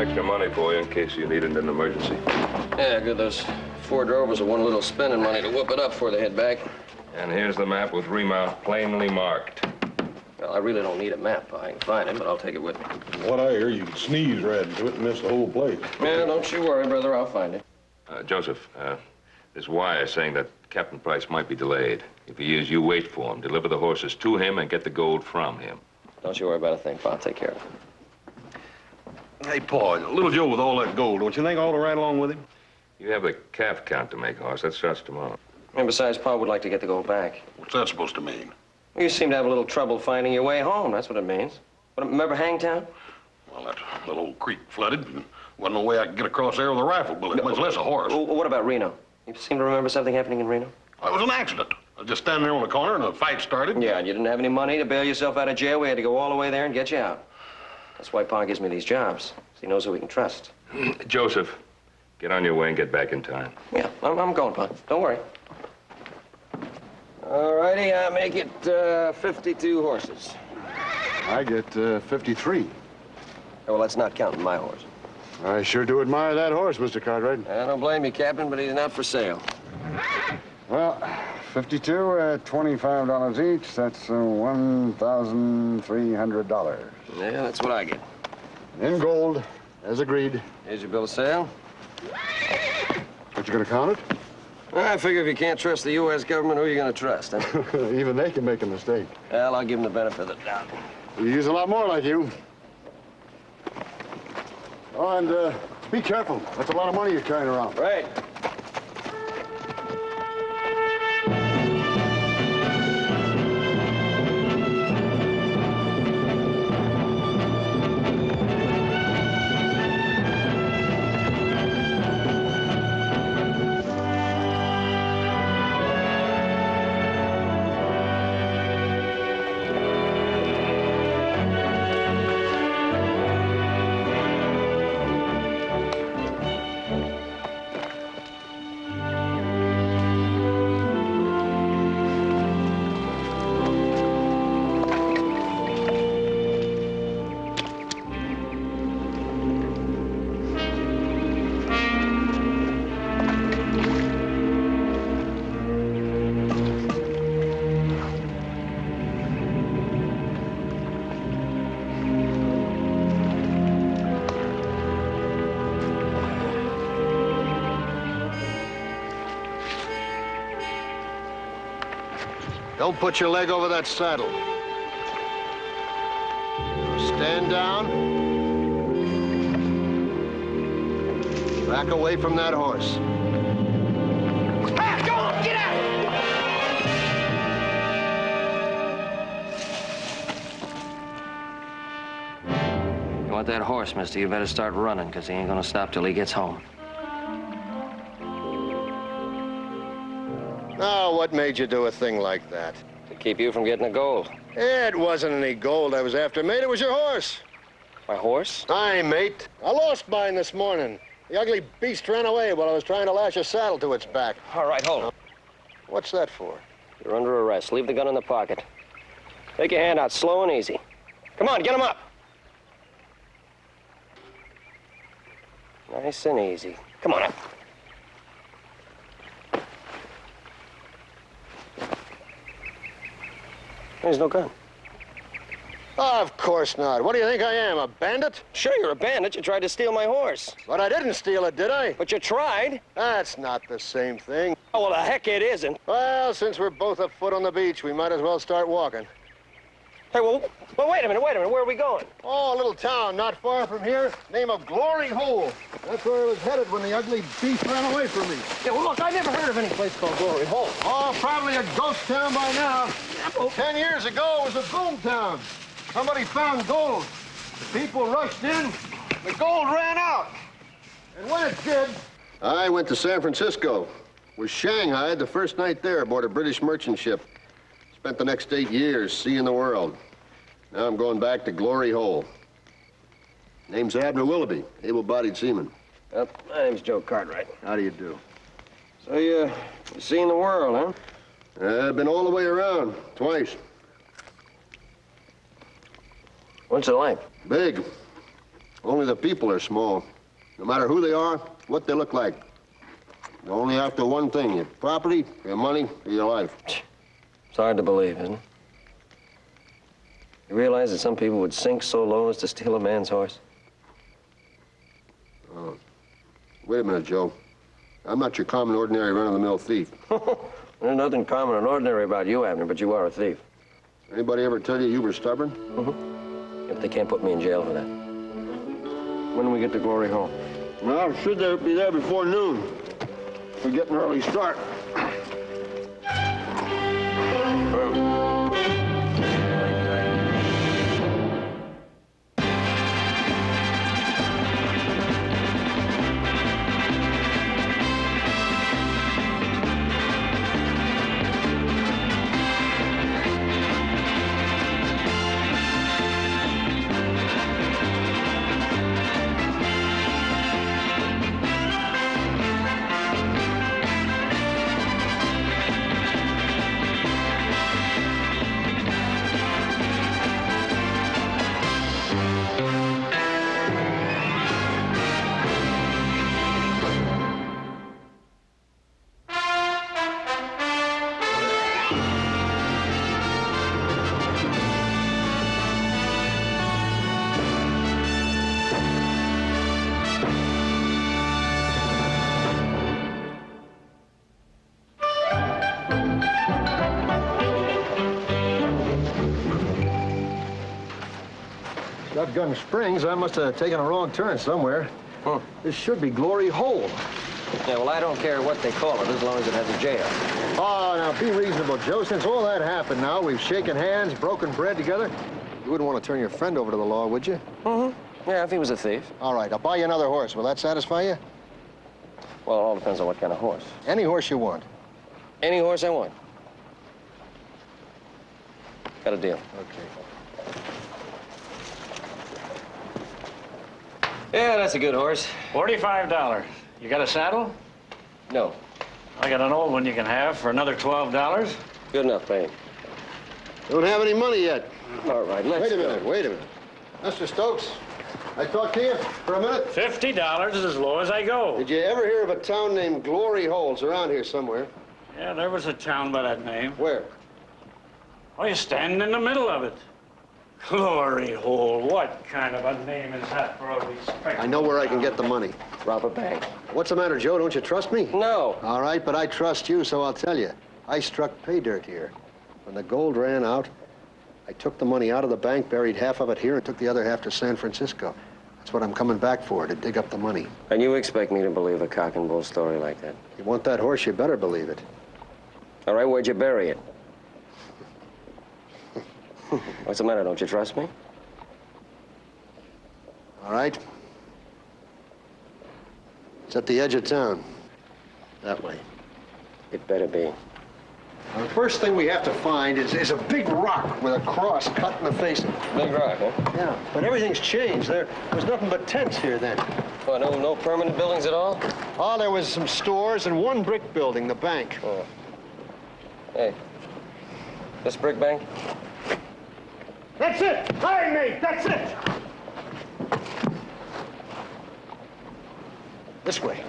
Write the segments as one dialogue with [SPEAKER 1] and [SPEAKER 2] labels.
[SPEAKER 1] extra money for you in case you need it in an emergency.
[SPEAKER 2] Yeah, good. Those 4 drovers will want a little spending money to whoop it up before they head back.
[SPEAKER 1] And here's the map with remount plainly marked.
[SPEAKER 2] Well, I really don't need a map. I can find it, but I'll take it with me.
[SPEAKER 3] From what I hear, you can sneeze right into it and miss the whole place.
[SPEAKER 2] Yeah, don't you worry, brother. I'll find it.
[SPEAKER 1] Joseph, this wire saying that Captain Price might be delayed. If he is, you wait for him. Deliver the horses to him and get the gold from him.
[SPEAKER 2] Don't you worry about a thing, Pa. I'll take care of it.
[SPEAKER 3] Hey, Pa, little Joe with all that gold, don't you think I ought to ride along with him?
[SPEAKER 1] You have the calf count to make, Hoss. That starts tomorrow.
[SPEAKER 2] And besides, Pa would like to get the gold back.
[SPEAKER 3] What's that supposed to mean?
[SPEAKER 2] Well, you seem to have a little trouble finding your way home. That's what it means. But remember Hangtown?
[SPEAKER 3] Well, that little old creek flooded, and wasn't no way I could get across there with a rifle bullet, much less a horse.
[SPEAKER 2] Well, what about Reno? You seem to remember something happening in Reno?
[SPEAKER 3] It was an accident. I was just standing there on the corner, and a fight started.
[SPEAKER 2] Yeah, and you didn't have any money to bail yourself out of jail. We had to go all the way there and get you out. That's why Pa gives me these jobs, so he knows who we can trust.
[SPEAKER 1] Joseph, get on your way and get back in time.
[SPEAKER 2] Yeah, I'm going, Pa. Don't worry. All righty, I make it 52 horses.
[SPEAKER 4] I get 53.
[SPEAKER 2] Oh, well, that's not counting my horse.
[SPEAKER 4] I sure do admire that horse, Mr. Cartwright.
[SPEAKER 2] I don't blame you, Captain, but he's not for sale.
[SPEAKER 4] Well, 52 at $25 each. That's $1,300.
[SPEAKER 2] Yeah, that's what I get.
[SPEAKER 4] In gold, as agreed.
[SPEAKER 2] Here's your bill of sale.
[SPEAKER 4] But you gonna count it?
[SPEAKER 2] I figure if you can't trust the U.S. government, who are you gonna trust, huh?
[SPEAKER 4] Even they can make a mistake.
[SPEAKER 2] Well, I'll give them the benefit of the doubt.
[SPEAKER 4] You use a lot more like you. Oh, and be careful. That's a lot of money you're carrying around.
[SPEAKER 2] Right.
[SPEAKER 5] Don't put your leg over that saddle. Stand down. Back away from that horse.
[SPEAKER 6] Ah, go on, get out!
[SPEAKER 2] You want that horse, mister, you better start running, because he ain't gonna stop till he gets home.
[SPEAKER 5] Oh, what made you do a thing like that?
[SPEAKER 2] To keep you from getting the gold.
[SPEAKER 5] It wasn't any gold I was after, mate. It was your horse.
[SPEAKER 2] My horse?
[SPEAKER 5] Aye, mate. I lost mine this morning. The ugly beast ran away while I was trying to lash a saddle to its back.
[SPEAKER 2] All right, hold on.
[SPEAKER 5] What's that for?
[SPEAKER 2] You're under arrest. Leave the gun in the pocket. Take your hand out slow and easy. Come on, get him up. Nice and easy. Come on up. There's no gun.
[SPEAKER 5] Oh, of course not. What do you think I am, a bandit?
[SPEAKER 2] Sure, you're a bandit. You tried to steal my horse.
[SPEAKER 5] But I didn't steal it, did I?
[SPEAKER 2] But you tried.
[SPEAKER 5] That's not the same thing.
[SPEAKER 2] Oh, well, the heck it isn't.
[SPEAKER 5] Well, since we're both afoot on the beach, we might as well start walking.
[SPEAKER 2] Hey, well, wait a minute. Where are we going?
[SPEAKER 5] Oh, a little town not far from here, name of Glory Hole. That's where I was headed when the ugly beast ran away from me.
[SPEAKER 2] Yeah, well, look, I never heard of any place called Glory Hole.
[SPEAKER 5] Oh, probably a ghost town by now.
[SPEAKER 2] Yeah, well,
[SPEAKER 5] 10 years ago, it was a boom town. Somebody found gold. The people rushed in. The gold ran out. And when it did... I went to San Francisco. Was shanghaied the first night there aboard a British merchant ship. Spent the next 8 years seeing the world. Now I'm going back to Glory Hole. Name's Abner Willoughby, able-bodied seaman.
[SPEAKER 2] my name's Joe Cartwright.
[SPEAKER 5] How do you do?
[SPEAKER 2] So you've seen the world, huh?
[SPEAKER 5] I've been all the way around, twice.
[SPEAKER 2] What's it like?
[SPEAKER 5] Big. Only the people are small. No matter who they are, what they look like. They're only after one thing, your property, your money, or your life.
[SPEAKER 2] It's hard to believe, isn't it? You realize that some people would sink so low as to steal a man's horse?
[SPEAKER 5] Oh. Wait a minute, Joe. I'm not your common, ordinary, run-of-the-mill thief.
[SPEAKER 2] There's nothing common and ordinary about you, Abner, but you are a thief.
[SPEAKER 5] Anybody ever tell you were stubborn?
[SPEAKER 2] Mm-hmm. If they can't put me in jail for that. When do we get to Glory Hall?
[SPEAKER 5] Well, should there be there before noon. We're getting an early start.
[SPEAKER 7] Gun Springs, I must have taken a wrong turn somewhere.
[SPEAKER 2] Huh.
[SPEAKER 7] This should be Glory Hole.
[SPEAKER 2] Yeah, well, I don't care what they call it as long as it has a jail.
[SPEAKER 7] Oh, now be reasonable, Joe. Since all that happened now, we've shaken hands, broken bread together. You wouldn't want to turn your friend over to the law, would you?
[SPEAKER 2] Mm-hmm. Yeah, if he was a thief.
[SPEAKER 7] All right, I'll buy you another horse. Will that satisfy you?
[SPEAKER 2] Well, it all depends on what kind of horse.
[SPEAKER 7] Any horse you want.
[SPEAKER 2] Any horse I want. Got a deal.
[SPEAKER 7] Okay.
[SPEAKER 2] Yeah, that's a good horse.
[SPEAKER 8] $45. You got a saddle?
[SPEAKER 2] No.
[SPEAKER 8] I got an old one you can have for another $12.
[SPEAKER 2] Good enough, pay.
[SPEAKER 5] Don't have any money yet.
[SPEAKER 2] All right, let's
[SPEAKER 5] Wait a minute. Mr. Stokes, I talk to you for a minute?
[SPEAKER 8] $50 is as low as I go.
[SPEAKER 5] Did you ever hear of a town named Glory Holes around here somewhere?
[SPEAKER 8] Yeah, there was a town by that name.
[SPEAKER 5] Where?
[SPEAKER 8] Oh, you're standing in the middle of it. Glory Hole. What kind of a name is that for a respectable...
[SPEAKER 5] I know where I can get the money.
[SPEAKER 2] rob a bank.
[SPEAKER 5] What's the matter, Joe? Don't you trust me?
[SPEAKER 2] No.
[SPEAKER 5] All right, but I trust you, so I'll tell you. I struck pay dirt here. When the gold ran out, I took the money out of the bank, buried half of it here, and took the other half to San Francisco. That's what I'm coming back for, to dig up the money.
[SPEAKER 2] And you expect me to believe a cock and bull story like that?
[SPEAKER 5] You want that horse, you better believe it.
[SPEAKER 2] All right, where'd you bury it? What's the matter? Don't you trust me?
[SPEAKER 5] All right. It's at the edge of town. That way.
[SPEAKER 2] It better be.
[SPEAKER 7] Now, the first thing we have to find is a big rock with a cross cut in the face.
[SPEAKER 2] Big rock, huh?
[SPEAKER 7] Yeah, but everything's changed. There was nothing but tents here then.
[SPEAKER 2] Well, no permanent buildings at all?
[SPEAKER 7] Oh, there was some stores and one brick building, the bank.
[SPEAKER 2] Oh. Hey, this brick bank?
[SPEAKER 6] That's it! Hi, mate, that's it!
[SPEAKER 7] This way.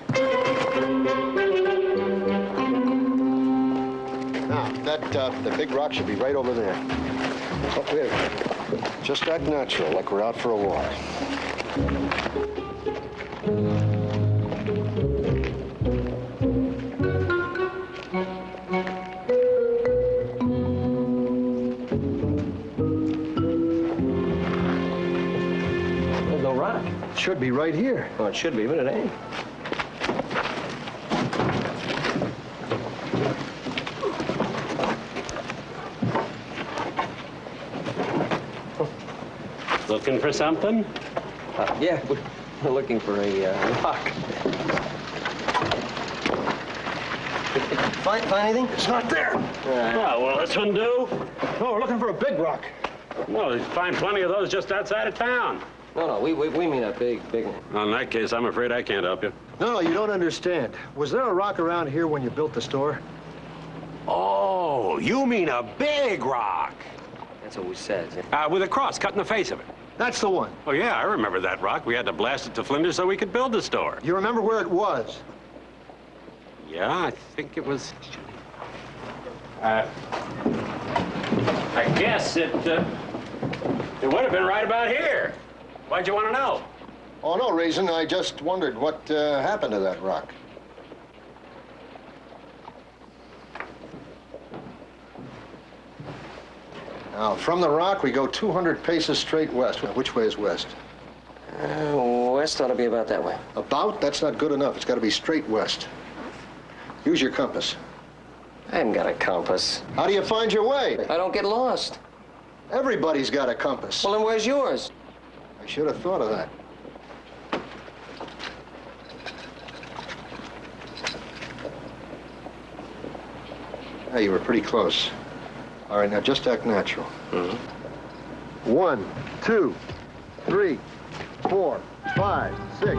[SPEAKER 7] Now, the big rock should be right over there. Oh, wait a minute. Just act natural, like we're out for a walk.
[SPEAKER 2] There's no rock.
[SPEAKER 7] It should be right here.
[SPEAKER 2] Well, it should be, but it ain't.
[SPEAKER 8] Looking for something?
[SPEAKER 2] Yeah, we're looking for a rock. Find anything?
[SPEAKER 7] It's not there.
[SPEAKER 8] Oh, well, this one do?
[SPEAKER 7] No, we're looking for a big rock.
[SPEAKER 8] No, you find plenty of those just outside of town.
[SPEAKER 2] No, we mean a big one.
[SPEAKER 8] Well, in that case, I'm afraid I can't help you.
[SPEAKER 7] No, you don't understand. Was there a rock around here when you built the store?
[SPEAKER 9] Oh, you mean a big rock.
[SPEAKER 2] That's what we said.
[SPEAKER 9] With a cross cut in the face of it.
[SPEAKER 7] That's the one.
[SPEAKER 9] Oh, yeah, I remember that rock. We had to blast it to flinders so we could build the store.
[SPEAKER 7] You remember where it was?
[SPEAKER 9] Yeah, I think it was... I guess it would have been right about here. Why'd you want to know?
[SPEAKER 7] Oh, no reason. I just wondered what happened to that rock. Now, from the rock, we go 200 paces straight west. Which way is west?
[SPEAKER 2] West ought to be about that way.
[SPEAKER 7] About? That's not good enough. It's got to be straight west. Use your compass.
[SPEAKER 2] I haven't got a compass.
[SPEAKER 7] How do you find your way?
[SPEAKER 2] I don't get lost.
[SPEAKER 7] Everybody's got a compass.
[SPEAKER 2] Well, then where's yours?
[SPEAKER 7] I should have thought of that. Hey, you were pretty close. All right, now just act natural. 1, 2, 3, 4, 5, 6,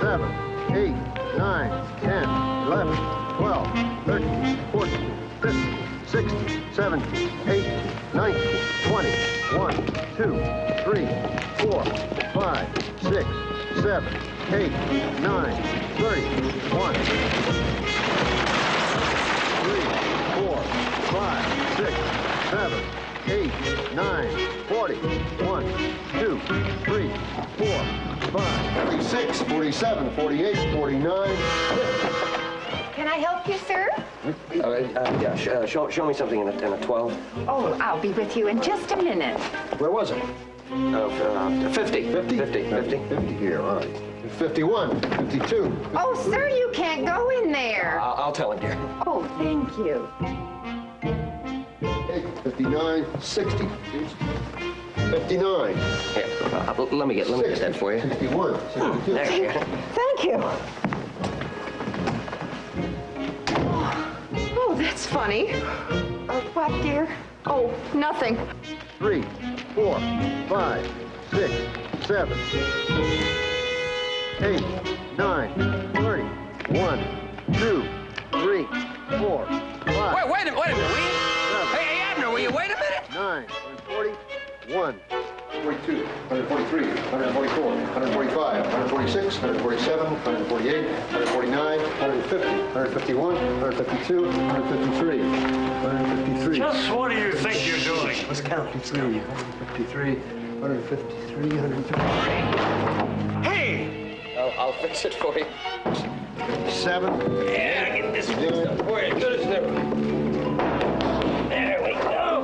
[SPEAKER 7] 7, 8, 9, 10, 11, 12, 13, 14, 15, 16, 17, 18, 19, 20, 1, 2, 3, 4, 5, 6, 7, 8, 9, 30, 1, 3, 4, 5, 6, 7, 8, 9, 40, 1, 2, 3, 4, 5, 46, 47, 48, 49, 50.
[SPEAKER 10] Can I help you, sir?
[SPEAKER 2] Yeah, show me something in a 12.
[SPEAKER 10] Oh, I'll be with you in just a minute.
[SPEAKER 7] Where was it?
[SPEAKER 2] 50.
[SPEAKER 7] 50?
[SPEAKER 2] 50.
[SPEAKER 7] 50 here, all right. 51, 52.
[SPEAKER 10] Oh, sir, you can't go in there.
[SPEAKER 2] I'll tell him, dear.
[SPEAKER 10] Oh, thank you.
[SPEAKER 7] 59, 60. 59.
[SPEAKER 2] Here, let me get that for you.
[SPEAKER 7] 61, 62.
[SPEAKER 2] There you go.
[SPEAKER 10] Thank you. Oh, that's funny. What, dear? Oh, nothing.
[SPEAKER 7] 3, 4, 5, 6, 7, 8, 9, 30. 1, 2, 3, 4, 5.
[SPEAKER 2] Wait a minute, will you? Hey, Abner, will you wait a minute?
[SPEAKER 7] 9, 140, 1, 142, 143, 144, 145, 146, 147, 148, 149, 150, 151, 152, 153, 153.
[SPEAKER 8] Just what do you think you're doing?
[SPEAKER 7] Let's count. 153, 153, 153.
[SPEAKER 8] Hey!
[SPEAKER 2] I'll fix it for you.
[SPEAKER 7] 7.
[SPEAKER 8] Yeah, get this fixed
[SPEAKER 7] Yeah.
[SPEAKER 8] up for you. Good as new. There we go.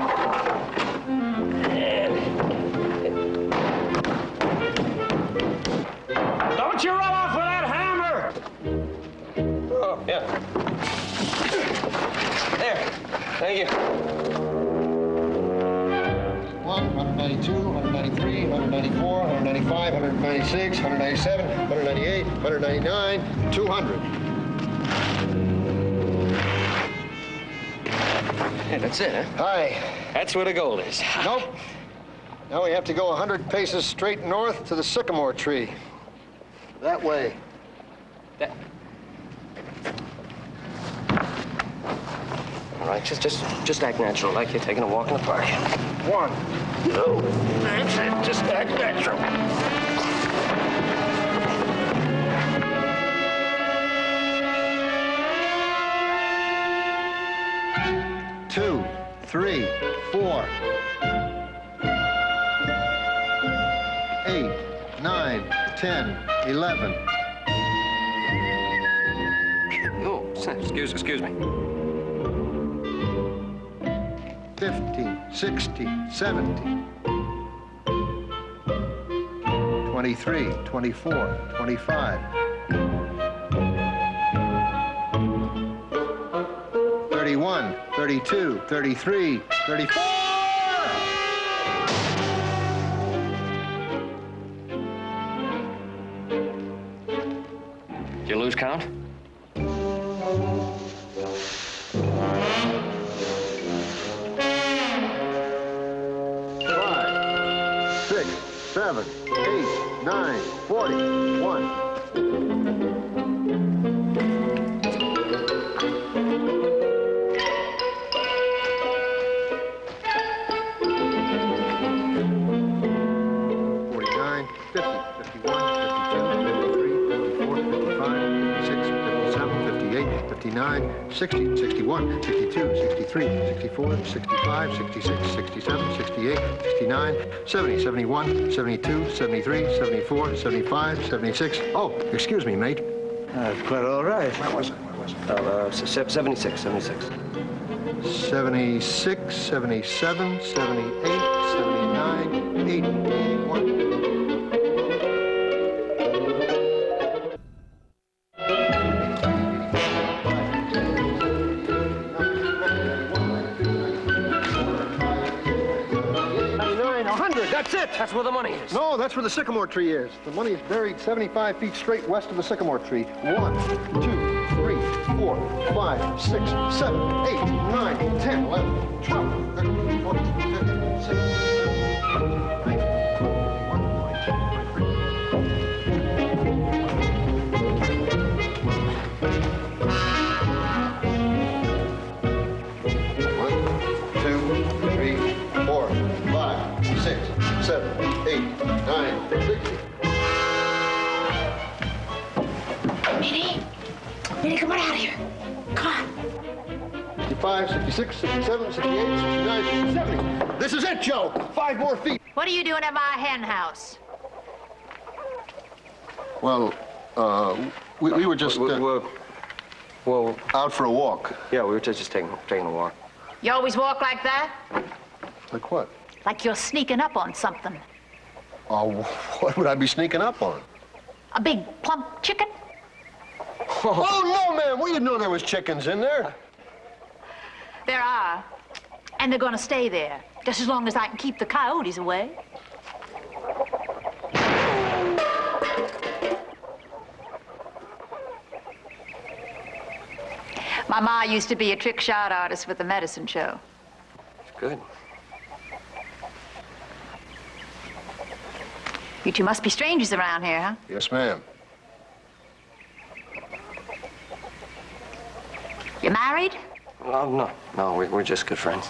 [SPEAKER 8] Don't you run off with that hammer!
[SPEAKER 2] Oh, yeah. There. Thank you.
[SPEAKER 7] 192, 193, 194, 195, 196, 197, 198, 199, 200.
[SPEAKER 2] Hey, that's it, huh?
[SPEAKER 7] Hi.
[SPEAKER 2] That's where the gold is.
[SPEAKER 7] Nope. Now we have to go 100 paces straight north to the sycamore tree. That way.
[SPEAKER 2] All right, just act natural, like you're taking a walk in the park.
[SPEAKER 7] 1, 2. That's it. Just act natural. 2, 3, 4, 8, 9, 10, 11.
[SPEAKER 2] Oh, excuse me.
[SPEAKER 7] 50, 60, 70. 23, 24, 25. 31, 32, 33, 34!
[SPEAKER 2] Did you lose count?
[SPEAKER 7] 7, 8, 9, 40, 1. 69, 60, 61, 62, 63, 64, 65, 66, 67, 68, 69, 70, 71, 72, 73, 74, 75, 76. Oh, excuse me, mate.
[SPEAKER 6] Quite all right.
[SPEAKER 7] Where was I?
[SPEAKER 2] 76, 76.
[SPEAKER 7] 76, 77, 78, 79, 80, 81.
[SPEAKER 2] That's it. That's where the money is.
[SPEAKER 7] No, that's where the sycamore tree is. The money is buried 75 feet straight west of the sycamore tree. 1, 2, 3, 4, 5, 6, 7, 8, 9, 10, 11, 12, 13, 14, 15, 16, 17, 18,
[SPEAKER 10] Minnie, come on out of here. Come on.
[SPEAKER 7] 65, 66, 67, 68, 69, 70. This is it, Joe. 5 more feet.
[SPEAKER 10] What are you doing at my hen house?
[SPEAKER 7] Well, we were just
[SPEAKER 2] well,
[SPEAKER 7] out for a walk.
[SPEAKER 2] yeah, we were just taking a walk.
[SPEAKER 10] You always walk like that?
[SPEAKER 7] Like what?
[SPEAKER 10] Like you're sneaking up on something.
[SPEAKER 7] Oh, what would I be sneaking up on?
[SPEAKER 10] A big plump chicken?
[SPEAKER 7] Oh, no, ma'am. We didn't know there was chickens in there.
[SPEAKER 10] There are. And they're gonna stay there, just as long as I can keep the coyotes away. My ma used to be a trick shot artist with the medicine show.
[SPEAKER 2] Good.
[SPEAKER 10] You two must be strangers around here, huh?
[SPEAKER 7] Yes, ma'am.
[SPEAKER 10] You married?
[SPEAKER 2] Oh, no, we're just good friends.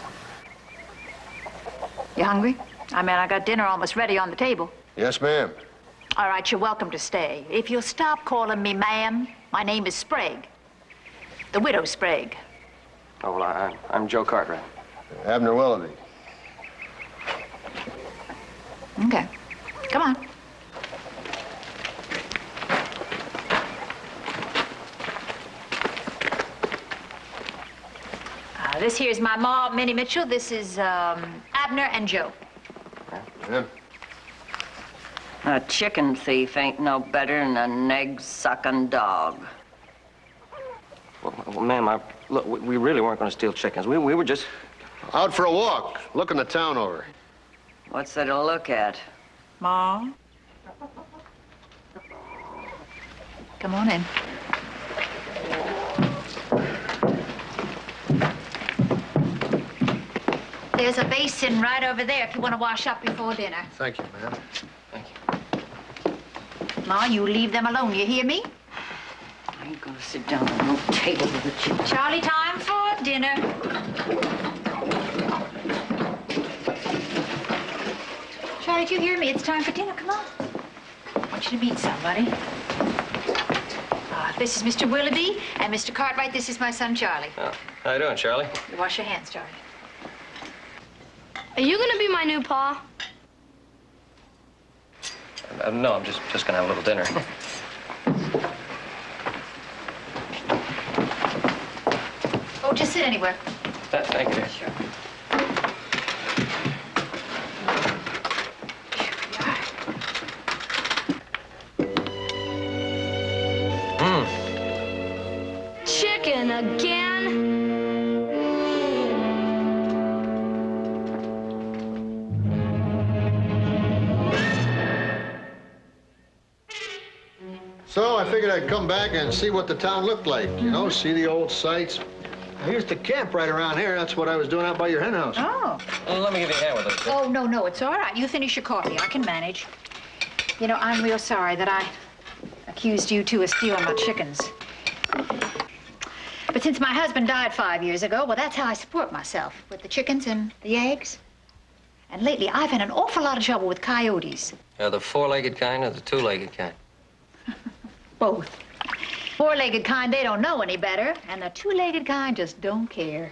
[SPEAKER 10] You hungry? I mean, I got dinner almost ready on the table.
[SPEAKER 7] Yes, ma'am.
[SPEAKER 10] All right, you're welcome to stay. If you'll stop calling me ma'am, my name is Sprague. The widow Sprague.
[SPEAKER 2] Oh, well, I'm Joe Cartwright.
[SPEAKER 7] Abner Willoughby.
[SPEAKER 10] Okay. Come on. This here's my ma, Minnie Mitchell. This is Abner and Joe.
[SPEAKER 7] Yeah.
[SPEAKER 11] A chicken thief ain't no better than an egg-sucking dog.
[SPEAKER 2] Well, ma'am, look, we really weren't going to steal chickens. We were just
[SPEAKER 7] out for a walk, looking the town over.
[SPEAKER 11] What's there to look at?
[SPEAKER 10] Ma? Come on in. There's a basin right over there if you want to wash up before dinner.
[SPEAKER 7] Thank you, ma'am.
[SPEAKER 2] Thank you.
[SPEAKER 10] Ma, you leave them alone, you hear me?
[SPEAKER 11] I ain't gonna sit down at no table with a chicken.
[SPEAKER 10] Charlie, time for dinner. Charlie, do you hear me? It's time for dinner. Come on. I want you to meet somebody. This is Mr. Willoughby and Mr. Cartwright. This is my son, Charlie.
[SPEAKER 2] Oh, how you doing, Charlie?
[SPEAKER 10] You wash your hands, Charlie.
[SPEAKER 12] Are you gonna be my new pa?
[SPEAKER 2] No, I'm just gonna have a little dinner.
[SPEAKER 10] Oh, just sit anywhere.
[SPEAKER 2] Thank you.
[SPEAKER 10] Sure.
[SPEAKER 12] Chicken again?
[SPEAKER 7] So I figured I'd come back and see what the town looked like, you know, see the old sights. Here's the camp right around here. That's what I was doing out by your hen house.
[SPEAKER 10] Oh.
[SPEAKER 2] Well, let me give you a hand with it.
[SPEAKER 10] Oh, no, it's all right. You finish your coffee. I can manage. You know, I'm real sorry that I accused you two of stealing my chickens. But since my husband died 5 years ago, well, that's how I support myself, with the chickens and the eggs. And lately, I've had an awful lot of trouble with coyotes.
[SPEAKER 2] The four-legged kind or the two-legged kind?
[SPEAKER 10] Both. four-legged kind, they don't know any better, and the two-legged kind just don't care.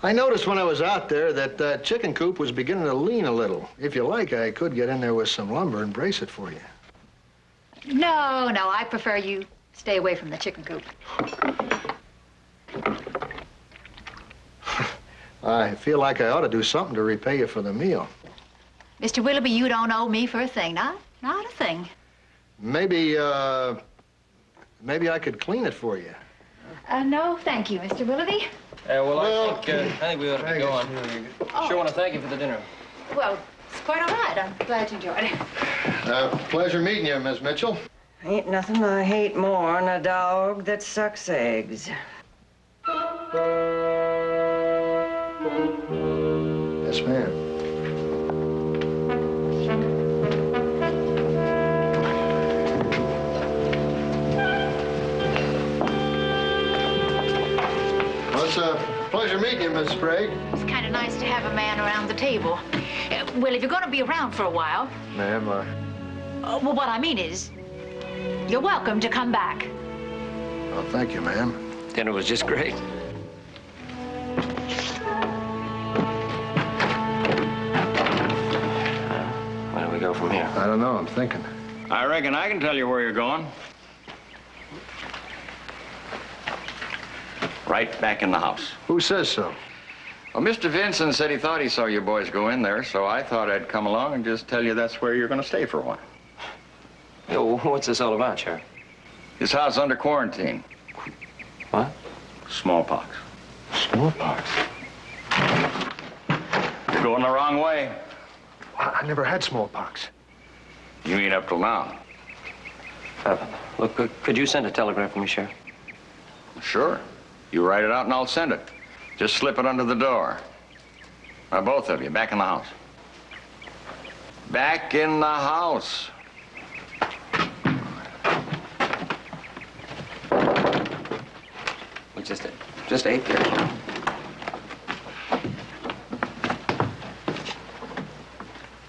[SPEAKER 7] I noticed when I was out there that chicken coop was beginning to lean a little. If you like, I could get in there with some lumber and brace it for you.
[SPEAKER 10] No, I prefer you stay away from the chicken coop.
[SPEAKER 7] I feel like I ought to do something to repay you for the meal.
[SPEAKER 10] Mr. Willoughby, you don't owe me for a thing, not a thing.
[SPEAKER 7] Maybe I could clean it for you.
[SPEAKER 10] No, thank you, Mr. Willoughby.
[SPEAKER 2] I think we ought to be going.
[SPEAKER 10] Oh.
[SPEAKER 2] Sure want to thank you for the dinner.
[SPEAKER 10] Well, it's quite all right. I'm glad you enjoyed it.
[SPEAKER 7] Pleasure meeting you, Miss Mitchell.
[SPEAKER 11] Ain't nothing I hate more than a dog that sucks eggs.
[SPEAKER 7] Yes, ma'am. Well, it's a pleasure meeting you, Miss Sprague.
[SPEAKER 10] It's kind of nice to have a man around the table. Well, if you're going to be around for a while...
[SPEAKER 7] Ma'am,
[SPEAKER 10] well, what I mean is, you're welcome to come back.
[SPEAKER 7] Oh, thank you, ma'am.
[SPEAKER 2] Dinner was just great. Where do we go from here?
[SPEAKER 7] I don't know. I'm thinking.
[SPEAKER 9] I reckon I can tell you where you're going. Right back in the house.
[SPEAKER 7] Who says so?
[SPEAKER 9] Well, Mr. Vincent said he thought he saw you boys go in there, so I thought I'd come along and just tell you that's where you're going to stay for a while.
[SPEAKER 2] Yo, what's this all about, Sheriff?
[SPEAKER 9] This house is under quarantine.
[SPEAKER 2] What?
[SPEAKER 9] Smallpox.
[SPEAKER 7] Smallpox?
[SPEAKER 9] You're going the wrong way.
[SPEAKER 7] I never had smallpox.
[SPEAKER 9] You ain't up till now.
[SPEAKER 2] Look, could you send a telegram for me, Sheriff?
[SPEAKER 9] Sure. You write it out and I'll send it. Just slip it under the door. Now, both of you, back in the house. Back in the house.
[SPEAKER 2] We just ate there.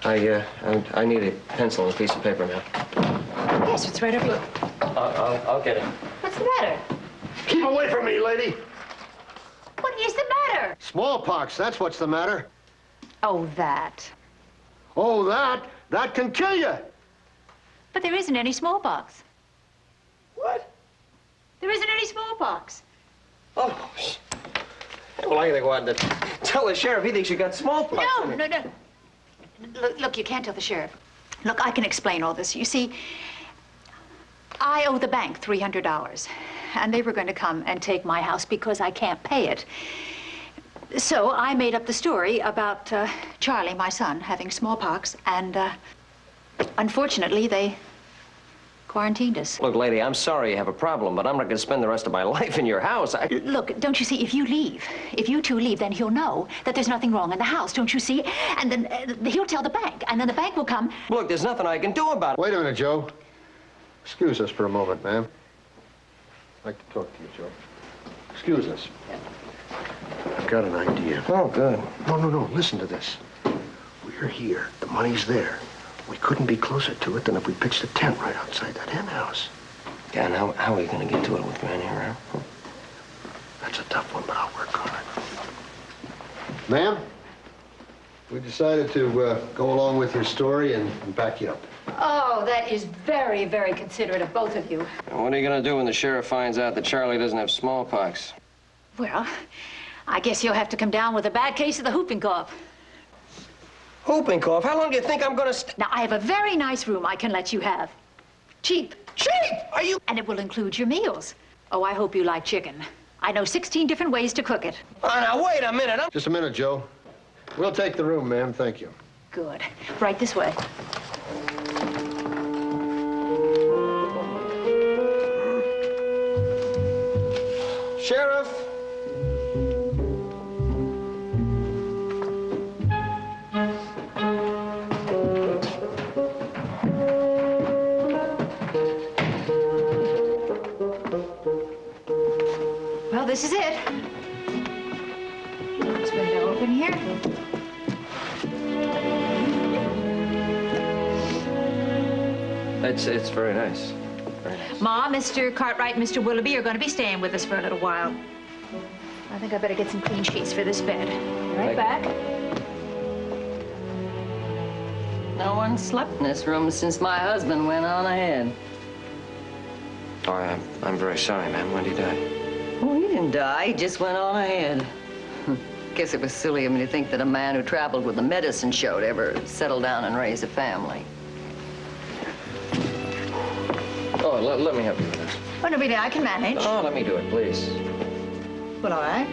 [SPEAKER 2] I need a pencil and a piece of paper now.
[SPEAKER 10] Yes, it's right over here.
[SPEAKER 2] I'll get it.
[SPEAKER 10] What's the matter?
[SPEAKER 5] Keep away from me, lady.
[SPEAKER 10] What is the matter?
[SPEAKER 5] Smallpox, that's what's the matter.
[SPEAKER 10] Oh, that.
[SPEAKER 5] Oh, that can kill you.
[SPEAKER 10] But there isn't any smallpox.
[SPEAKER 5] What?
[SPEAKER 10] There isn't any smallpox.
[SPEAKER 2] Oh, well, I gotta go out and tell the sheriff he thinks you got smallpox.
[SPEAKER 10] No. Look, you can't tell the sheriff. Look, I can explain all this. You see, I owe the bank $300, and they were going to come and take my house because I can't pay it. So I made up the story about Charlie, my son, having smallpox, and unfortunately, they quarantined us.
[SPEAKER 2] Look, lady, I'm sorry you have a problem, but I'm not going to spend the rest of my life in your house.
[SPEAKER 10] Look, don't you see, if you two leave, then he'll know that there's nothing wrong in the house, don't you see? And then he'll tell the bank, and then the bank will come.
[SPEAKER 2] Look, there's nothing I can do about it.
[SPEAKER 7] Wait a minute, Joe. Excuse us for a moment, ma'am. I'd like to talk to you, Joe. Excuse us. I've got an idea.
[SPEAKER 2] Oh, good.
[SPEAKER 7] No. Listen to this. We're here. The money's there. We couldn't be closer to it than if we pitched a tent right outside that hen house.
[SPEAKER 2] Yeah, and how are we going to get to it with Granny around?
[SPEAKER 7] That's a tough one, but I'll work on it. Ma'am, we decided to go along with your story and back you up.
[SPEAKER 10] Oh, that is very, very considerate of both of you.
[SPEAKER 2] And what are you going to do when the sheriff finds out that Charlie doesn't have smallpox?
[SPEAKER 10] Well, I guess you'll have to come down with a bad case of the whooping cough.
[SPEAKER 2] Whooping cough? How long do you think I'm going to
[SPEAKER 10] Now, I have a very nice room I can let you have. Cheap.
[SPEAKER 2] Cheap? Are you...
[SPEAKER 10] And it will include your meals. Oh, I hope you like chicken. I know 16 different ways to cook it.
[SPEAKER 2] Oh, now, wait a minute.
[SPEAKER 7] Just a minute, Joe. We'll take the room, ma'am. Thank you.
[SPEAKER 10] Good. Right this way.
[SPEAKER 2] Sheriff?
[SPEAKER 10] Well, this is it. This window open here.
[SPEAKER 2] It's very nice. Very nice.
[SPEAKER 10] Ma, Mr. Cartwright, and Mr. Willoughby are going to be staying with us for a little while. I think I better get some clean sheets for this bed. Right back.
[SPEAKER 11] No one slept in this room since my husband went on ahead.
[SPEAKER 2] Oh, I'm very sorry, ma'am. When did he die?
[SPEAKER 11] Oh, he didn't die. He just went on ahead. Guess it was silly of me to think that a man who traveled with a medicine show would ever settle down and raise a family.
[SPEAKER 2] Oh, let me help you with this.
[SPEAKER 10] Oh, no, really, I can manage.
[SPEAKER 2] Oh, let me do it, please.
[SPEAKER 10] Well, all right.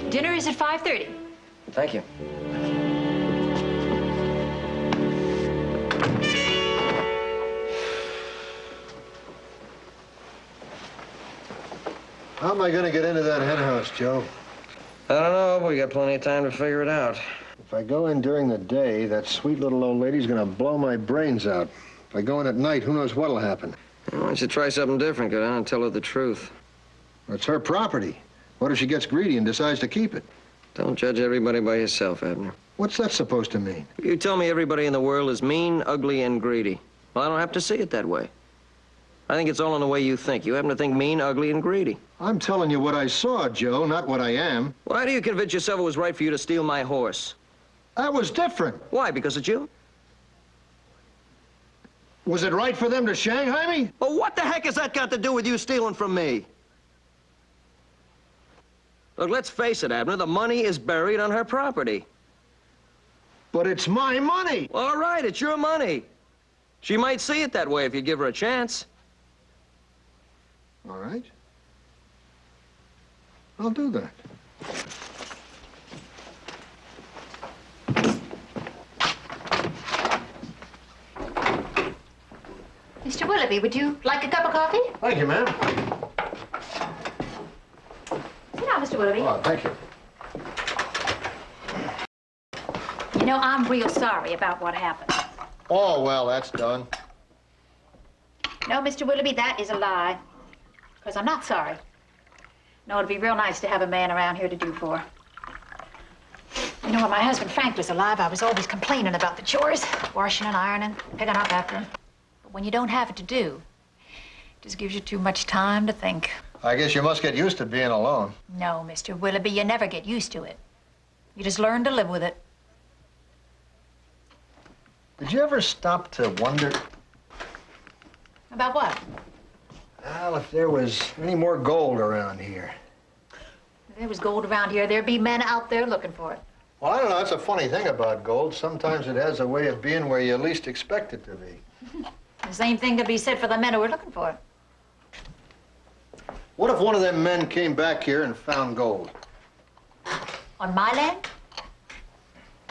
[SPEAKER 10] Dinner is at 5:30.
[SPEAKER 2] Thank you.
[SPEAKER 7] How am I going to get into that hen house, Joe?
[SPEAKER 2] I don't know, but we got plenty of time to figure it out.
[SPEAKER 7] If I go in during the day, that sweet little old lady's going to blow my brains out. If I go in at night, who knows what'll happen?
[SPEAKER 2] Why don't you try something different? Go down and tell her the truth.
[SPEAKER 7] It's her property. What if she gets greedy and decides to keep it?
[SPEAKER 2] Don't judge everybody by yourself, Abner.
[SPEAKER 7] What's that supposed to mean?
[SPEAKER 2] You tell me everybody in the world is mean, ugly, and greedy. Well, I don't have to see it that way. I think it's all in the way you think. You happen to think mean, ugly, and greedy.
[SPEAKER 7] I'm telling you what I saw, Joe, not what I am.
[SPEAKER 2] Why do you convince yourself it was right for you to steal my horse?
[SPEAKER 7] That was different.
[SPEAKER 2] Why? Because it's you?
[SPEAKER 7] Was it right for them to Shanghai me?
[SPEAKER 2] Well, what the heck has that got to do with you stealing from me? Look, let's face it, Abner, the money is buried on her property.
[SPEAKER 7] But it's my money.
[SPEAKER 2] Well, all right, it's your money. She might see it that way if you give her a chance.
[SPEAKER 7] All right. I'll do that.
[SPEAKER 10] Mr. Willoughby, would you like a cup of coffee?
[SPEAKER 7] Thank you, ma'am.
[SPEAKER 10] Sit down, Mr. Willoughby.
[SPEAKER 7] Oh, thank you.
[SPEAKER 10] You know, I'm real sorry about what happened.
[SPEAKER 7] Oh, well, that's done.
[SPEAKER 10] No, Mr. Willoughby, that is a lie. Because I'm not sorry. No, it'd be real nice to have a man around here to do for. You know, when my husband Frank was alive, I was always complaining about the chores. Washing and ironing, picking up after him. But when you don't have it to do, it just gives you too much time to think.
[SPEAKER 7] I guess you must get used to being alone.
[SPEAKER 10] No, Mr. Willoughby, you never get used to it. You just learn to live with it.
[SPEAKER 7] Did you ever stop to wonder?
[SPEAKER 10] About what?
[SPEAKER 7] Well, if there was any more gold around here.
[SPEAKER 10] If there was gold around here, there'd be men out there looking for it.
[SPEAKER 7] Well, I don't know. That's a funny thing about gold. Sometimes it has a way of being where you least expect it to be.
[SPEAKER 10] The same thing could be said for the men who were looking for it.
[SPEAKER 7] What if one of them men came back here and found gold?
[SPEAKER 10] On my land?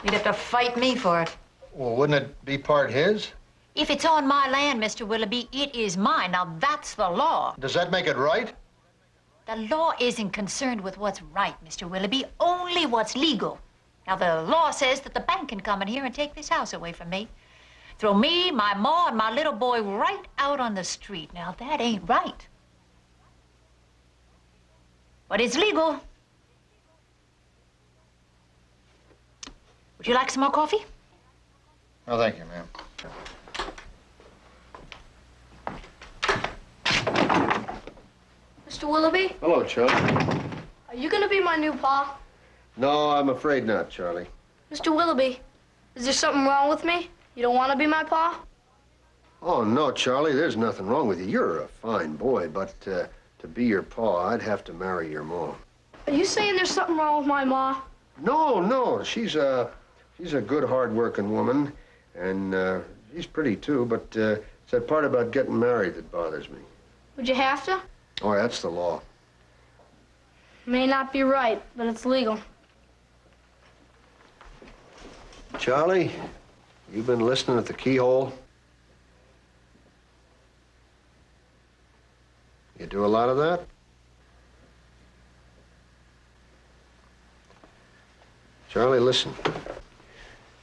[SPEAKER 10] You'd have to fight me for it.
[SPEAKER 7] Well, wouldn't it be part his?
[SPEAKER 10] If it's on my land, Mr. Willoughby, it is mine. Now, that's the law.
[SPEAKER 7] Does that make it right?
[SPEAKER 10] The law isn't concerned with what's right, Mr. Willoughby, only what's legal. Now, the law says that the bank can come in here and take this house away from me. Throw me, my ma, and my little boy right out on the street. Now, that ain't right. But it's legal. Would you like some more coffee?
[SPEAKER 7] Oh, thank you, ma'am.
[SPEAKER 12] Mr. Willoughby,
[SPEAKER 7] Hello, Charlie.
[SPEAKER 12] are you gonna be my new pa?
[SPEAKER 7] No, I'm afraid not, Charlie.
[SPEAKER 12] Mr. Willoughby, is there something wrong with me? You don't want to be my pa?
[SPEAKER 7] Oh, no, Charlie, there's nothing wrong with you. You're a fine boy, but to be your pa, I'd have to marry your mom.
[SPEAKER 12] Are you saying there's something wrong with my ma?
[SPEAKER 7] No, she's a good, hard-working woman, and she's pretty, too, but it's that part about getting married that bothers me.
[SPEAKER 12] Would you have to?
[SPEAKER 7] Oh, that's the law.
[SPEAKER 12] May not be right, but it's legal.
[SPEAKER 7] Charlie, you've been listening at the keyhole? You do a lot of that? Charlie, listen.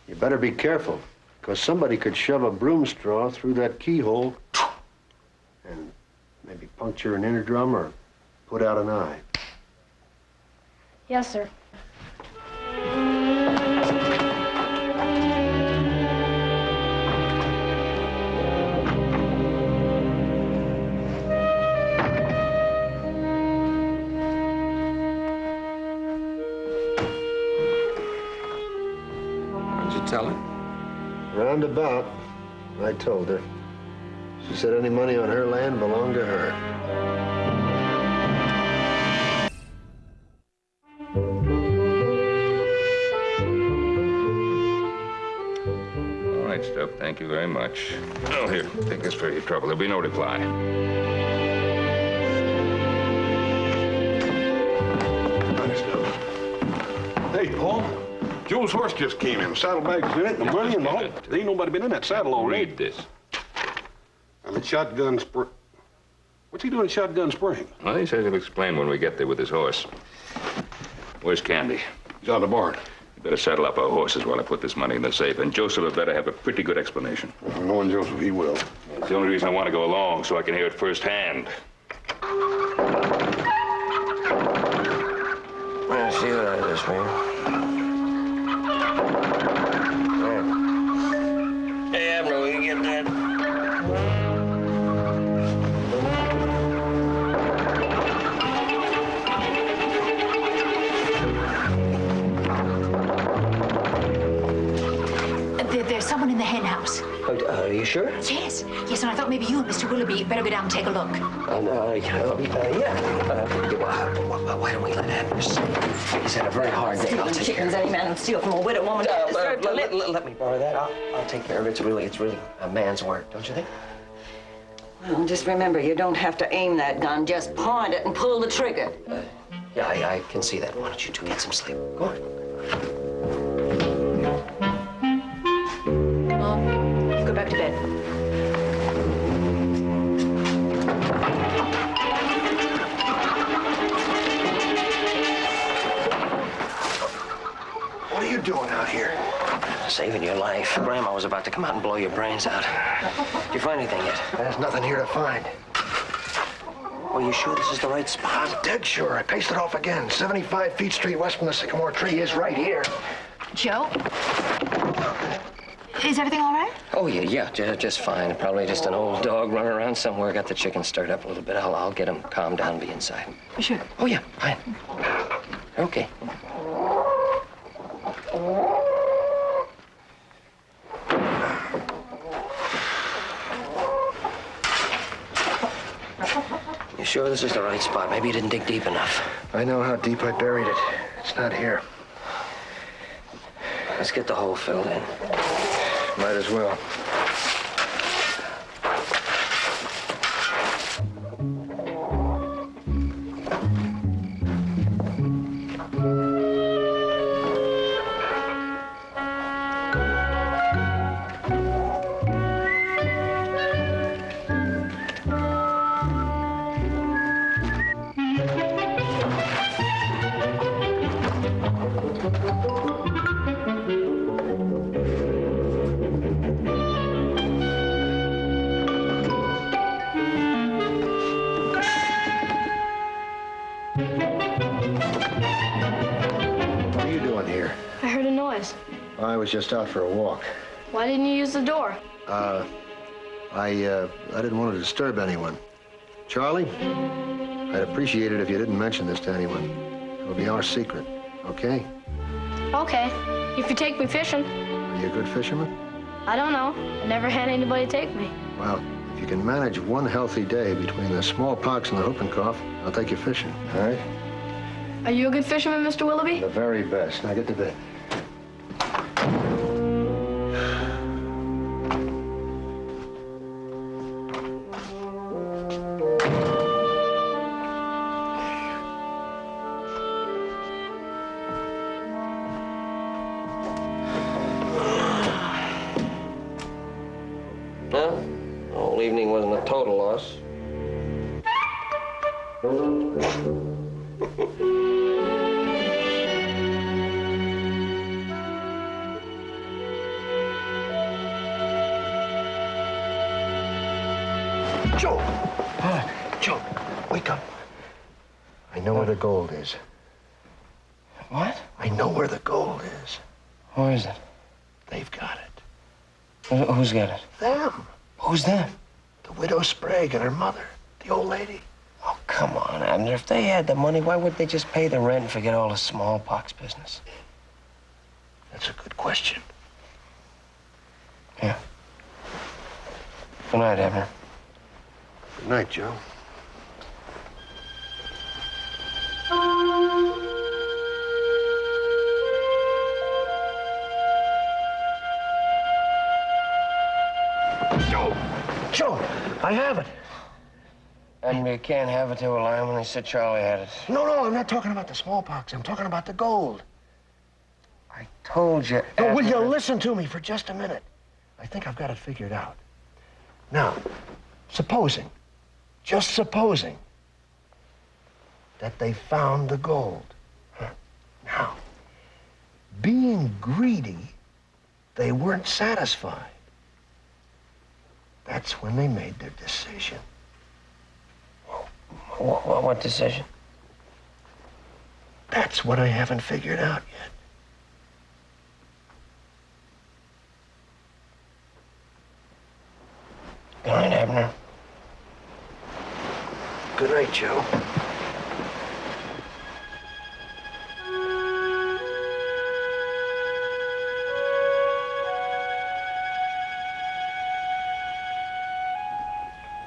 [SPEAKER 7] You better be careful, because somebody could shove a broom straw through that keyhole and maybe puncture an inner drum or put out an eye.
[SPEAKER 12] Yes, sir.
[SPEAKER 2] tell her?
[SPEAKER 7] Roundabout. I told her. She said any money on her land belonged to her.
[SPEAKER 1] All right, Stubb. Thank you very much. Oh, here, take this for your trouble. There'll be no reply.
[SPEAKER 3] Hey, Paul. Joe's horse just came in. Saddlebags in it, and the money and the whole. There ain't nobody been in that saddle already.
[SPEAKER 1] Read this.
[SPEAKER 3] I'm at Shotgun Spring. What's he doing at Shotgun Spring?
[SPEAKER 1] Well, he says he'll explain when we get there with his horse. Where's Candy?
[SPEAKER 3] He's out of the barn.
[SPEAKER 1] You better saddle up our horses while I put this money in the safe. And Joseph had better have a pretty good explanation.
[SPEAKER 3] Well, knowing Joseph, he will.
[SPEAKER 1] It's the only reason I want to go along, so I can hear it firsthand.
[SPEAKER 2] Well, see what I just mean. Hey, Abner, will you get that?
[SPEAKER 10] There's someone in the hen house.
[SPEAKER 2] Are you sure?
[SPEAKER 10] Yes. Yes, and I thought maybe you and Mr. Willoughby better go down and take a look.
[SPEAKER 2] Yeah. Why don't we let Abner see? He's had a very hard day. I'll take
[SPEAKER 11] chickens
[SPEAKER 2] care of
[SPEAKER 11] any man would steal from a widow woman.
[SPEAKER 2] Let me borrow that. I'll take care of it. It's really a man's work, don't you think?
[SPEAKER 11] Well, just remember, you don't have to aim that gun. Just point it and pull the trigger.
[SPEAKER 2] Yeah, I can see that. Why don't you two get some sleep? Go on.
[SPEAKER 10] Go back to bed.
[SPEAKER 7] What are you doing out here?
[SPEAKER 2] Saving your life. Grandma was about to come out and blow your brains out. Did you find anything yet?
[SPEAKER 7] There's nothing here to find.
[SPEAKER 2] Are you sure this is the right spot?
[SPEAKER 7] I'm dead sure. I paced it off again. 75 Feet Street west from the sycamore tree is right here.
[SPEAKER 10] Joe? Is everything all right?
[SPEAKER 2] Oh, yeah, just fine. Probably just an old dog running around somewhere. Got the chicken stirred up a little bit. I'll get him calmed down and be inside.
[SPEAKER 10] Sure.
[SPEAKER 2] Oh, yeah, fine. Okay. You sure this is the right spot? Maybe you didn't dig deep enough.
[SPEAKER 7] I know how deep I buried it. It's not here.
[SPEAKER 2] Let's get the hole filled in.
[SPEAKER 7] Might as well. I was just out for a walk.
[SPEAKER 12] Why didn't you use the door?
[SPEAKER 7] I didn't want to disturb anyone. Charlie, I'd appreciate it if you didn't mention this to anyone. It'll be our secret, okay?
[SPEAKER 12] Okay, if you take me fishing.
[SPEAKER 7] Are you a good fisherman?
[SPEAKER 12] I don't know. I never had anybody take me.
[SPEAKER 7] Well, if you can manage one healthy day between the smallpox and the whooping cough, I'll take you fishing, all right?
[SPEAKER 12] Are you a good fisherman, Mr. Willoughby?
[SPEAKER 7] The very best. Now get to bed.
[SPEAKER 2] Well, the whole evening wasn't a total loss.
[SPEAKER 7] Joe! Joe, wake up. I know where the gold is.
[SPEAKER 2] What?
[SPEAKER 7] I know where the gold is.
[SPEAKER 2] Where is it?
[SPEAKER 7] They've got it.
[SPEAKER 2] Who's got it?
[SPEAKER 7] Them.
[SPEAKER 2] Who's them?
[SPEAKER 7] The widow Sprague and her mother, the old lady.
[SPEAKER 2] Oh, come on, Abner. If they had the money, why wouldn't they just pay the rent and forget all the smallpox business?
[SPEAKER 7] That's a good question.
[SPEAKER 2] Yeah. Good night, Abner.
[SPEAKER 7] Good night, Joe.
[SPEAKER 5] Joe, I have it.
[SPEAKER 2] And you can't have it till we're lying when they said Charlie had it.
[SPEAKER 5] No, I'm not talking about the smallpox. I'm talking about the gold.
[SPEAKER 2] I told you.
[SPEAKER 5] No, will you listen to me for just a minute? I think I've got it figured out. Now, supposing, just supposing, that they found the gold. Huh? Now, being greedy, they weren't satisfied. That's when they made their decision.
[SPEAKER 2] What decision?
[SPEAKER 5] That's what I haven't figured out yet.
[SPEAKER 2] Good night, Abner.
[SPEAKER 5] Good night, Joe.